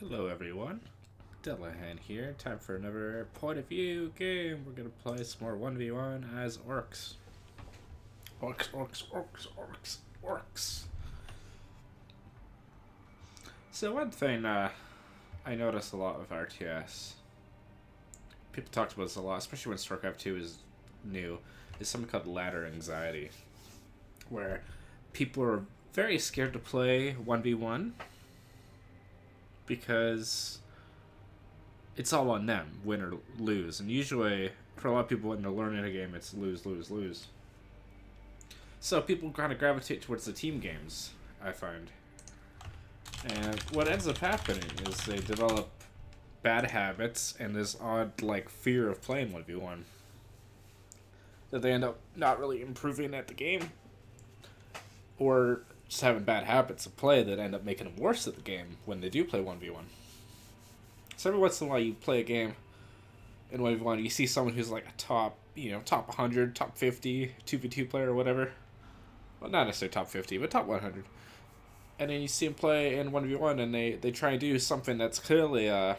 Hello everyone, Delahan here. Time for another point of view game. We're gonna play some more 1v1 as orcs. Orcs. So one thing I noticed a lot with RTS, people talked about this a lot, especially when StarCraft 2 is new, is something called ladder anxiety, where people are very scared to play 1v1 because it's all on them, win or lose. And usually, for a lot of people, when they're learning a game, it's lose, lose, lose. So people kind of gravitate towards the team games, I find. And what ends up happening is they develop bad habits and this odd, fear of playing 1v1. That they end up not really improving at the game. Or just having bad habits of play that end up making them worse at the game when they do play 1v1. So every once in a while you play a game in 1v1, you see someone who's like a top 100, top 50, 2v2 player or whatever. Well, not necessarily top 50, but top 100. And then you see them play in 1v1 and they try and do something that's clearly a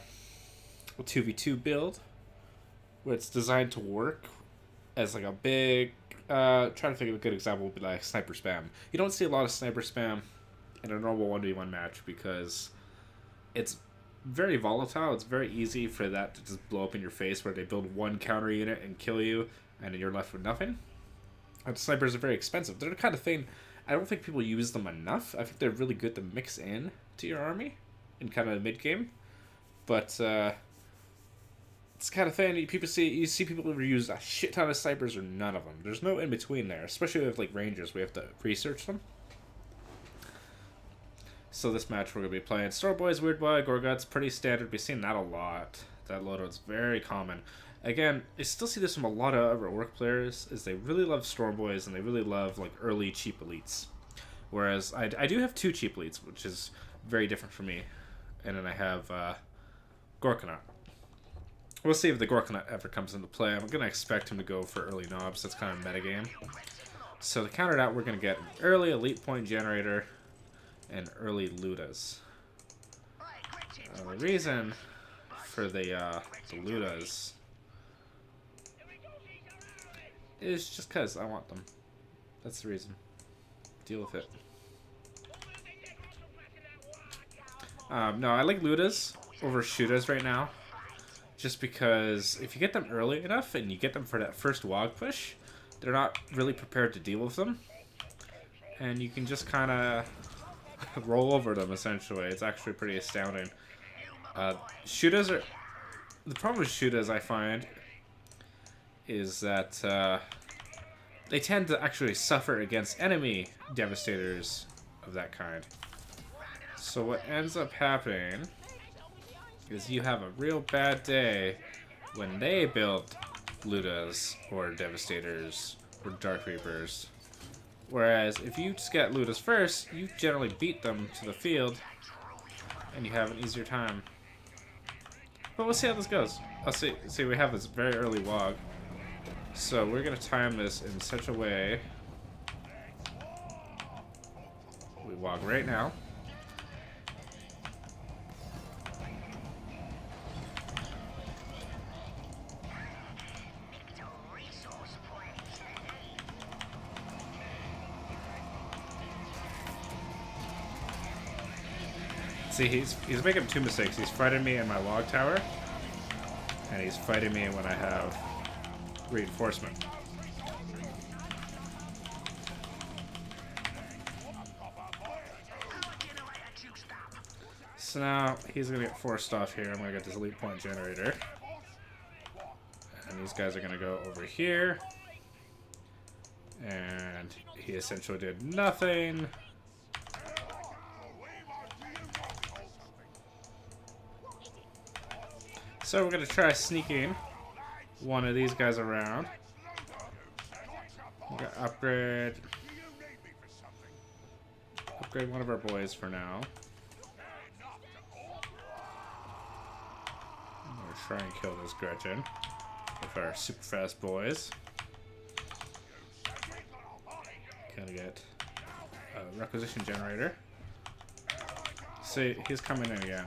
2v2 build, where it's designed to work as like a big... trying to think of a good example would be like sniper spam. You don't see a lot of sniper spam in a normal 1v1 match because it's very volatile. It's very easy for that to just blow up in your face, where they build one counter unit and kill you and then you're left with nothing. And snipers are very expensive. They're the kind of thing, I don't think people use them enough. I think they're really good to mix in to your army in kind of mid-game. But it's the kind of thing you see people who use a shit ton of snipers or none of them. There's no in between there, especially with rangers. We have to research them. So this match we're gonna be playing Starboys, Weirdboy, Gorkanaut, pretty standard. We've seen that a lot. That loadout's very common. Again, I still see this from a lot of other orc players, is they really love Stormboys and they really love early cheap elites. Whereas I do have two cheap elites, which is very different for me. And then I have Gorkanaut. We'll see if the Gorkanaut ever comes into play. I'm going to expect him to go for early knobs. That's kind of metagame. So to counter that, we're going to get an early elite point generator and early Ludas. The reason for the Ludas is just because I want them. That's the reason. Deal with it. No, I like Ludas over Shootas right now. Just because if you get them early enough and you get them for that first WOG push, they're not really prepared to deal with them. And you can just kind of roll over them, essentially. It's actually pretty astounding. Shootas are... The problem with Shootas, I find, is that they tend to actually suffer against enemy devastators of that kind. So what ends up happening is you have a real bad day when they build Ludas or Devastators or Dark Reapers. Whereas if you just get Ludas first, you generally beat them to the field and you have an easier time. But we'll see how this goes. See, we have this very early WOG. So we're going to time this in such a way. We WOG right now. See, he's making two mistakes. He's fighting me in my log tower, and he's fighting me when I have reinforcement. So now he's gonna get forced off here. I'm gonna get this elite point generator, and these guys are gonna go over here, and he essentially did nothing. So we're going to try sneaking one of these guys around. We're going to upgrade one of our boys for now. We're trying to kill this Gretchen with our super fast boys. Gotta get a requisition generator. See, he's coming in again.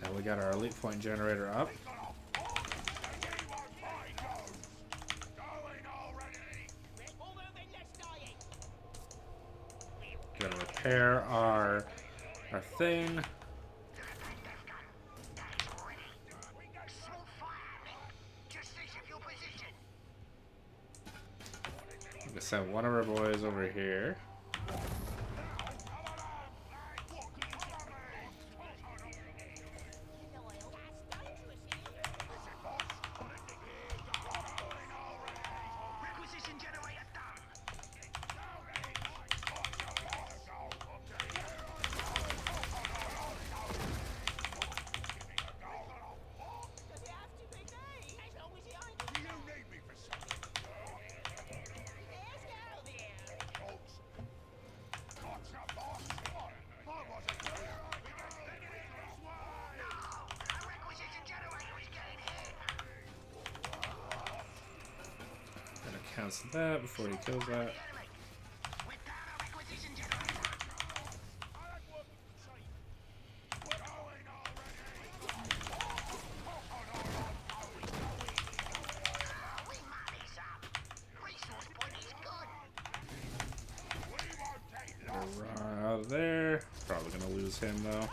Now we got our elite point generator up. Gonna repair our thing. I'm gonna send one of our boys over here. Cancel that before he kills that. Run out of there. Probably gonna lose him though.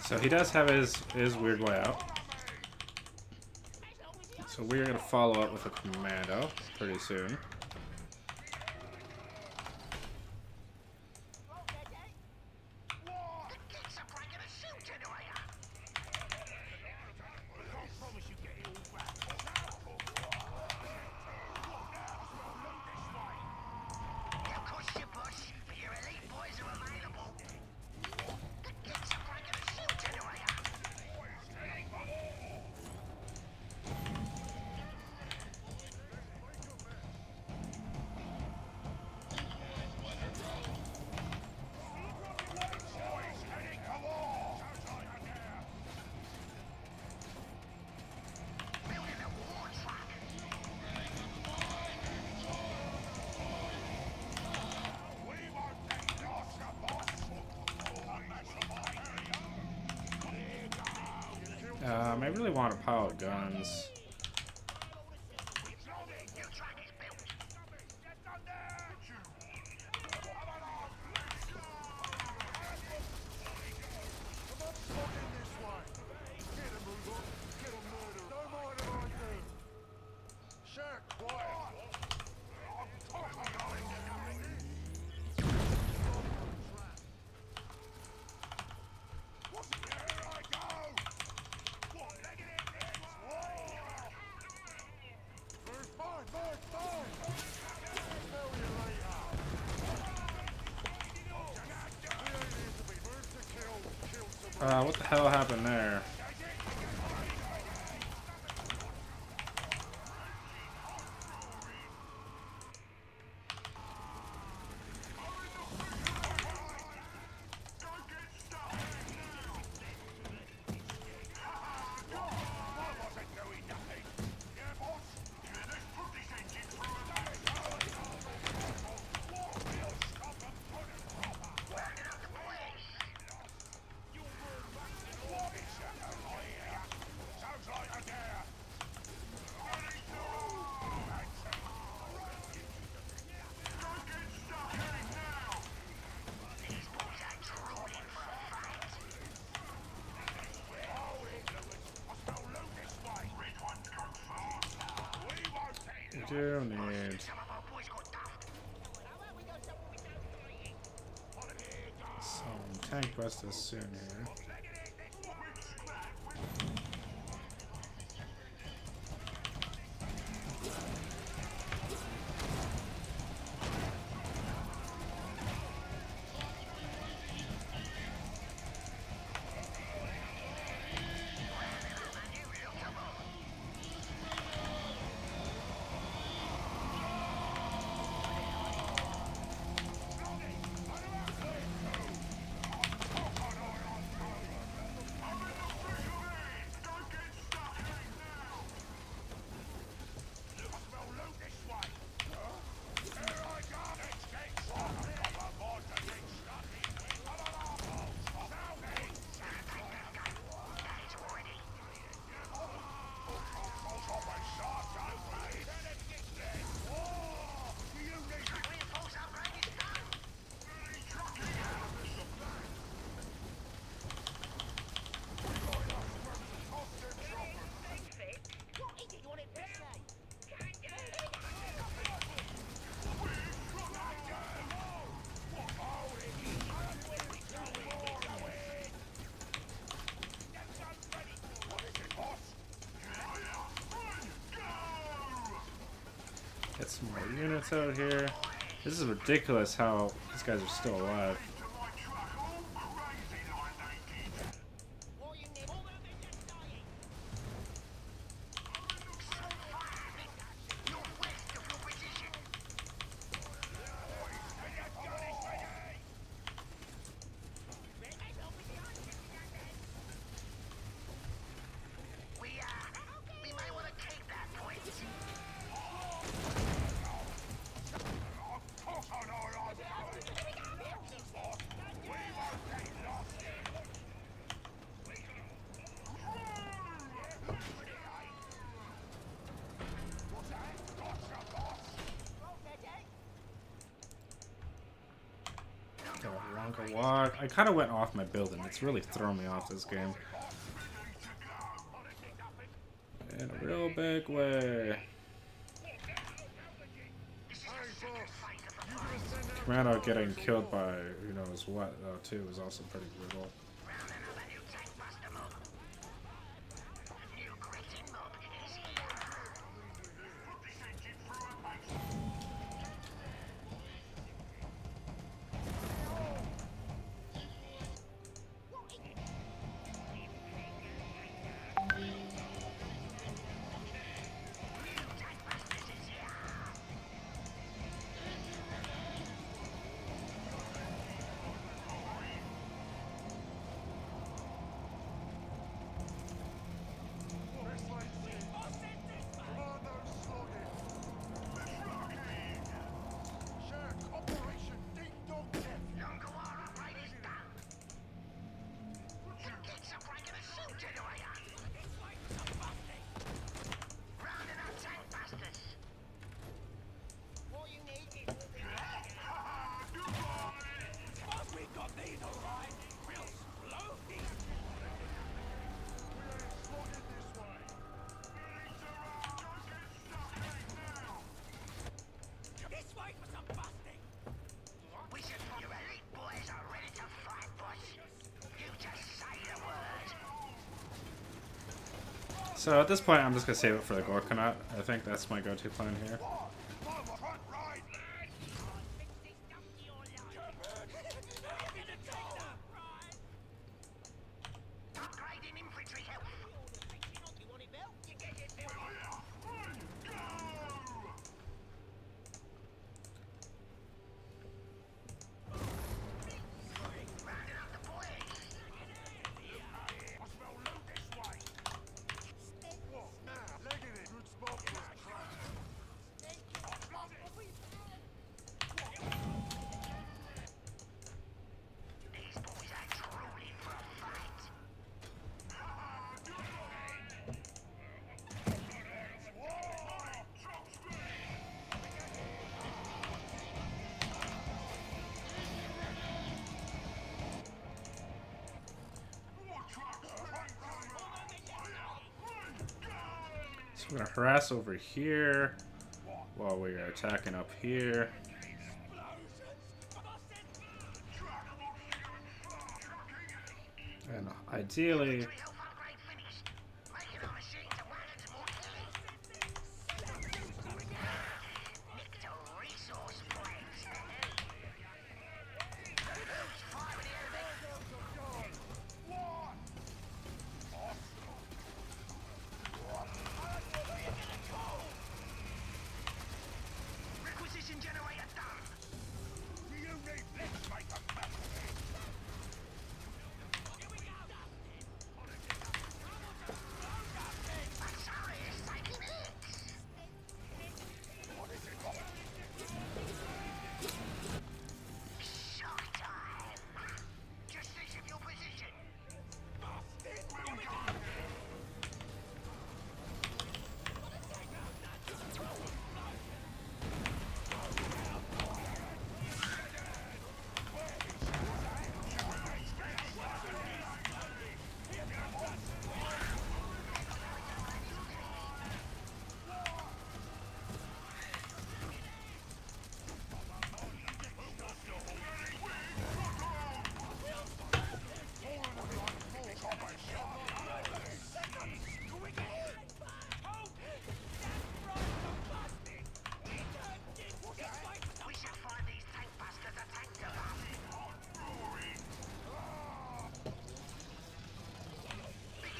So he does have his weird way out. So we're going to follow up with a commando pretty soon. I really want a pile of guns. What the hell happened there? We do need some tank busters soon here. Get some more units out here. This is ridiculous how these guys are still alive. I kind of went off my building. It's really thrown me off this game. In a real big way. Commando getting killed by who knows what, though, too, was also pretty brutal. So at this point, I'm just gonna save it for the Gorkanaut. I think that's my go-to plan here. So we're gonna harass over here while we are attacking up here. And ideally,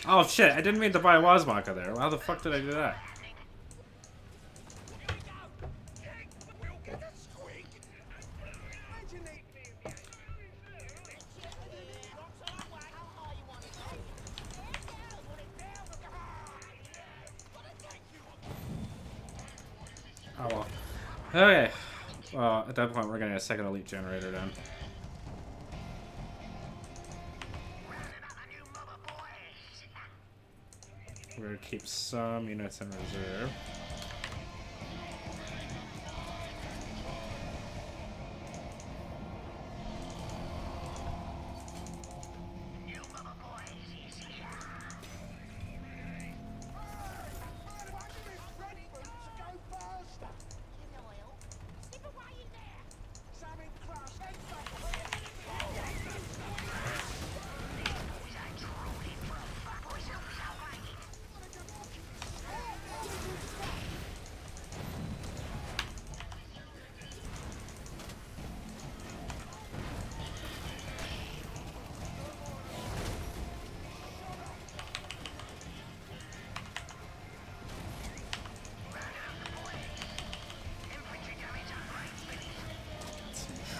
Oh shit, I didn't mean to buy Wazmaka there. How the fuck did I do that? Oh well. Okay. Well, at that point, we're getting a second elite generator then. We're gonna keep some units in reserve.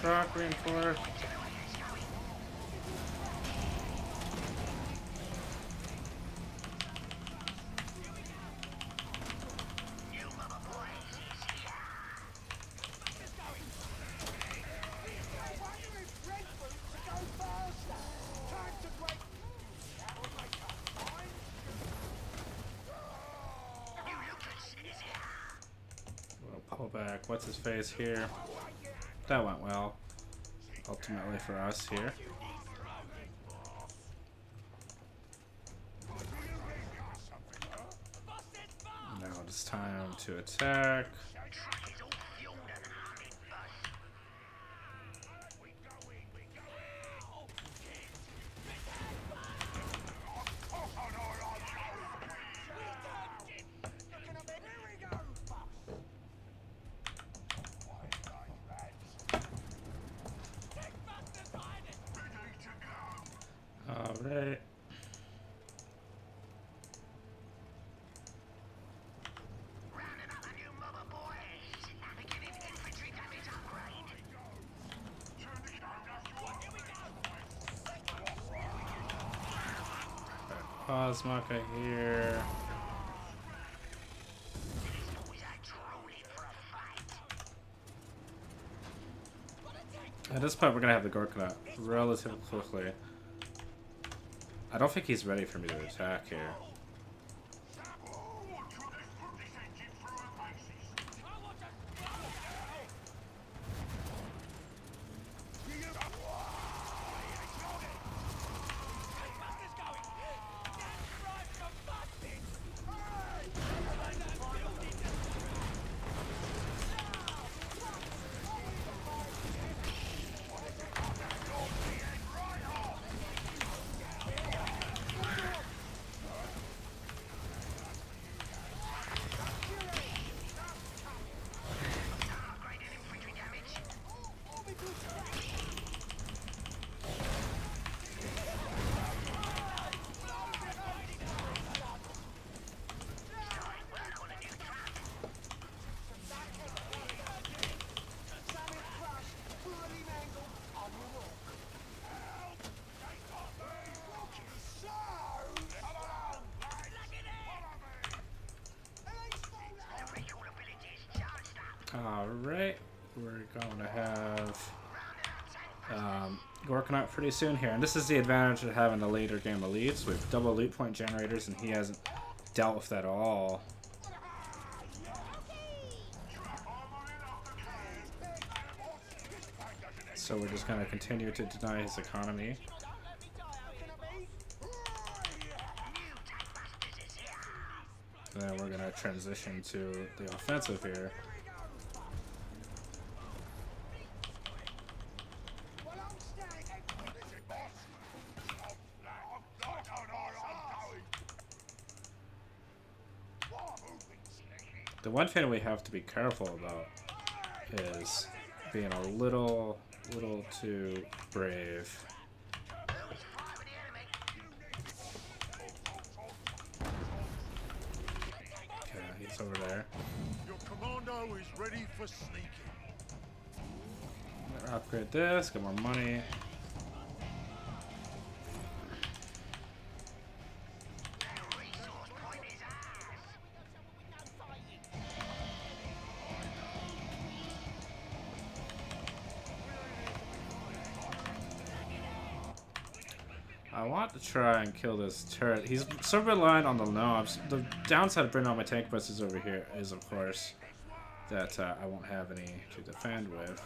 Truck reinforced. We'll pull back. What's his face here? That went well. Ultimately for us here. Now it's time to attack. Alright. Osmaka here. At this point, we're gonna have the Gorkanaut relatively quickly. I don't think he's ready for me to attack here. Alright, we're going to have Gorkanaut pretty soon here. And this is the advantage of having the later game elites with double loot point generators, and he hasn't dealt with that at all. So we're just going to continue to deny his economy. And then we're going to transition to the offensive here. The one thing we have to be careful about is being a little too brave. It's over there. Your commando is ready for sneaking. Upgrade this, get more money. I want to try and kill this turret. He's so reliant on the knobs. The downside of bringing all my tank buses over here is, of course, that I won't have any to defend with.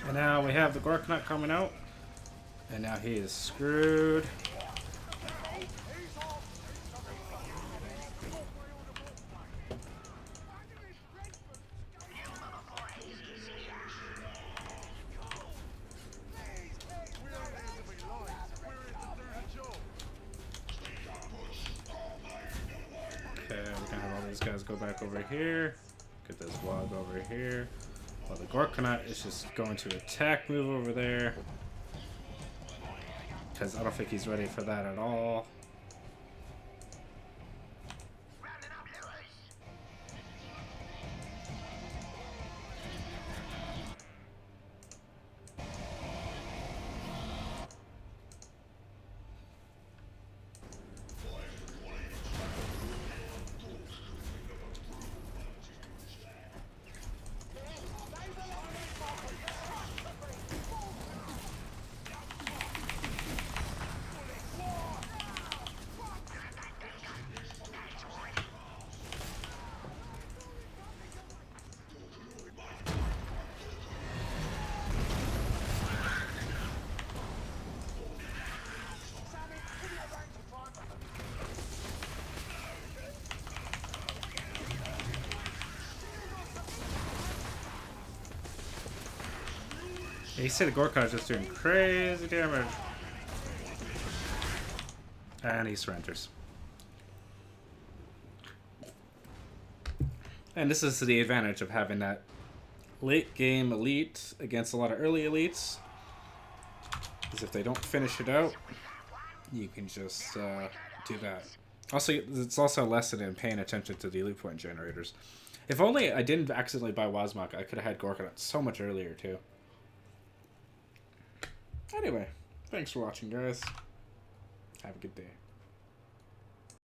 And now we have the Gorkanaut coming out. And now he is screwed. Okay, we're gonna have all these guys go back over here. Get this log over here. While the Gorkanaut is just going to attack move over there. Because I don't think he's ready for that at all. You see the Gorkanaut just doing crazy damage. And he surrenders. And this is the advantage of having that late game elite against a lot of early elites. Is if they don't finish it out, you can just do that. Also, it's also a lesson in paying attention to the elite point generators. If only I didn't accidentally buy Wazmok, I could have had Gorkanaut so much earlier too. Anyway, thanks for watching, guys. Have a good day.